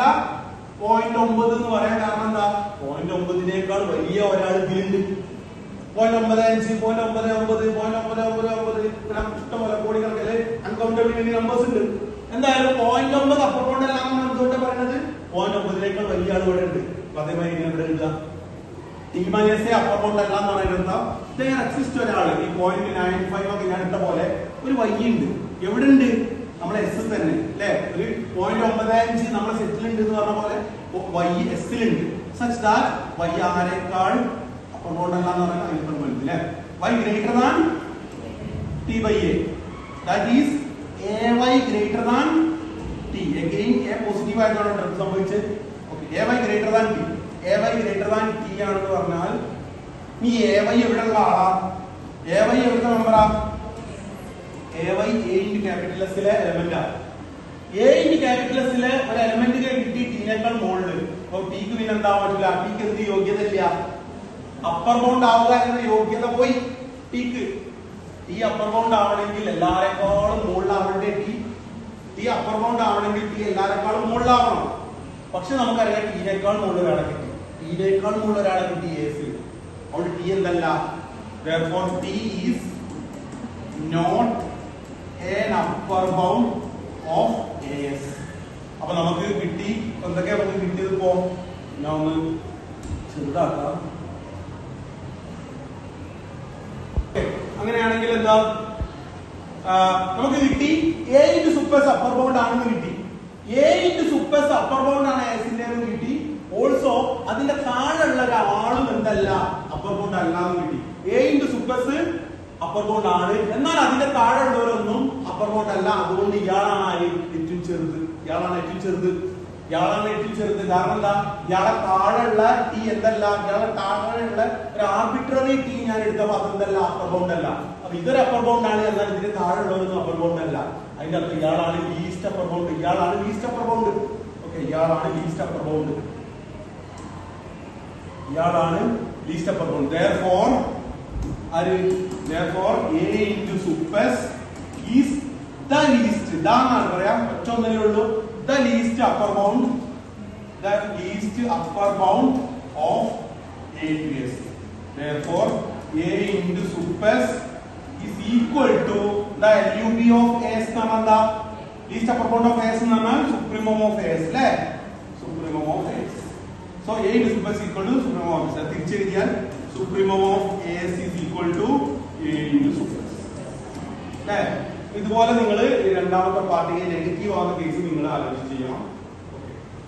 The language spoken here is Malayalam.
എന്താ 0.9 എന്ന് പറയാൻ കാരണം എന്താ? 0.9 വലിയ ഒരാൾ ഇതിലുണ്ട്. 0.95, 0.99, 0.999 ഇഷ്ടംപോലെ കോടിക്കണക്കില് അൺകൗണ്ടബിൾ മെനി നമ്പേഴ്സ് ഉണ്ട്. എന്തായാലും 0.9 അപ്പർ ബൗണ്ട് അല്ല എന്നാണ് എന്തുകൊണ്ട് പറയുന്നത്? 0.9 വലിയ ആൾ ഇവിടെ ഉണ്ട്. അതേമാതിരി ഇവിടെ എഴുതുക T-A അപ്പർ ബൗണ്ട് അല്ല എന്നാണ് എഴുതുക. എക്സിസ്റ്റ് ഒരാൾ ഈ 0.95 ഒക്കെ ഞാൻ ഇട്ട പോലെ ഒരു y ഉണ്ട്. എവിടെ ഉണ്ട്? നമ്മളെ S തന്നെ അല്ലെ. ഒരു 0.95 നമ്മളെ സെറ്റിൽ ഉണ്ട് എന്ന് പറഞ്ഞ പോലെ y S ലുണ്ട്. സച്ച് ദാറ്റ് y ആരെക്കാൾ അപ്പർ ബൗണ്ട് അല്ല എന്ന് പറയുന്നത് അല്ലേ. y greater than T/A. That is AY greater than T. Again A positive ആയിട്ടാണ് ടേം സംഭവിച്ചത്. Okay, AY greater than T. AY greater than T ആണെന്ന് പറഞ്ഞാൽ ഈ AY എവിടെയുള്ള ആളാ? AY എവിടുത്തെ നമ്പറാ? AY A into capital S ലെ എലമെന്റ് ആണ്. A ഇൻടു ക്യാപിറ്റൽ S ലെ ഒരു എലമെന്റ് കിട്ടി T-നേക്കാൾ മുകളിൽ. അപ്പോൾ T ക്ക് പിന്നെ എന്താ പറ്റില്ല? T ക്ക് എന്ത് യോഗ്യത ഇല്ല? അപ്പർ ബൗണ്ട് ആവുക എന്ന യോഗ്യത പോയി T-ക്ക്. T അപ്പർ ബൗണ്ട് ആവണമെങ്കിൽ എല്ലാരെക്കാളും മുകളിലാവണ്ടേ T അപ്പർ ബൗണ്ട് ആവണമെങ്കിൽ T എല്ലാരെക്കാളും മുകളിലാവണം. പക്ഷെ നമുക്കറിയാം T-നേക്കാൾ മുകളിൽ ഒരാളെ കിട്ടി. T-നേക്കാൾ മുകളിൽ ഒരാളെ കിട്ടി AS. അവിടെ T എന്തല്ല? Therefore T is not an upper bound of AS. അപ്പൊ നമുക്ക് കിട്ടി എന്തൊക്കെയാ നമുക്ക് കിട്ടിയത്? ഇപ്പോ ഞാൻ ഒന്ന് ചെറുതാക്കാം. അങ്ങനെയാണെങ്കിൽ എന്താ നമുക്ക് കിട്ടി? A ഇൻടു സൂപ്പർസ് അപ്പർ ബൗണ്ട് ആണെന്ന് കിട്ടി. A ഇൻടു സൂപ്പർസ് അപ്പർ ബൗണ്ട് ആണ് AS ന്റെ കിട്ടി. ഓൾസോ അതിന്റെ താഴെയുള്ള ഒരാളും എന്തല്ല? അപ്പർ ബൗണ്ട് അല്ല എന്ന് കിട്ടി. A ഇൻടു സൂപ്പർസ് അപ്പർ ബൗണ്ട് ആണ്, എന്നാൽ അതിന്റെ താഴെ ഉള്ളവരൊന്നും അപ്പർ ബൗണ്ട് അല്ല. അതുകൊണ്ട് ഇയാളാണ് ഏറ്റവും ചെറുത്. ഇയാളാണ് ഏറ്റവും ചെറുത്. കാരണം എന്താ? ഇയാളെ താഴെയുള്ള T എന്തല്ല? ഇയാളെ താഴെയുള്ള ഒരു ആർബിട്രറി T ഞാൻ എടുത്തപ്പോ അതെന്തല്ല? അപ്പർ ബൗണ്ട് അല്ല. അപ്പൊ ഇതൊരു അപ്പർ ബൗണ്ട് ആണ്, എന്നാൽ ഇതിന്റെ താഴെ ഉള്ളവരൊന്നും അപ്പർ ബൗണ്ട് അല്ല. അതിന്റെ അർത്ഥം ഇയാളാണ് ലീസ്റ്റ് അപ്പർ ബൗണ്ട്. ഓക്കെ, ഇയാളാണ് least upper bound. Therefore A into super is the least. ഇതാണ് പറയാം. ഒറ്റൊന്നേ ഉള്ളൂ. The least upper bound of A to S. Therefore A into super is equal to the LUB of S. namanda least upper bound of S namma supremum of S le supremum of S. So A into super is equal to supremum of S. തിരിച്ചെഴുതിയാൽ supremum of S is equal to A into super le. ഇതുപോലെ നിങ്ങൾ രണ്ടാമത്തെ പാർട്ടിയെ നെഗറ്റീവ് ആവുന്ന കേസ് നിങ്ങൾ ആലോചിച്ച് ചെയ്യണം.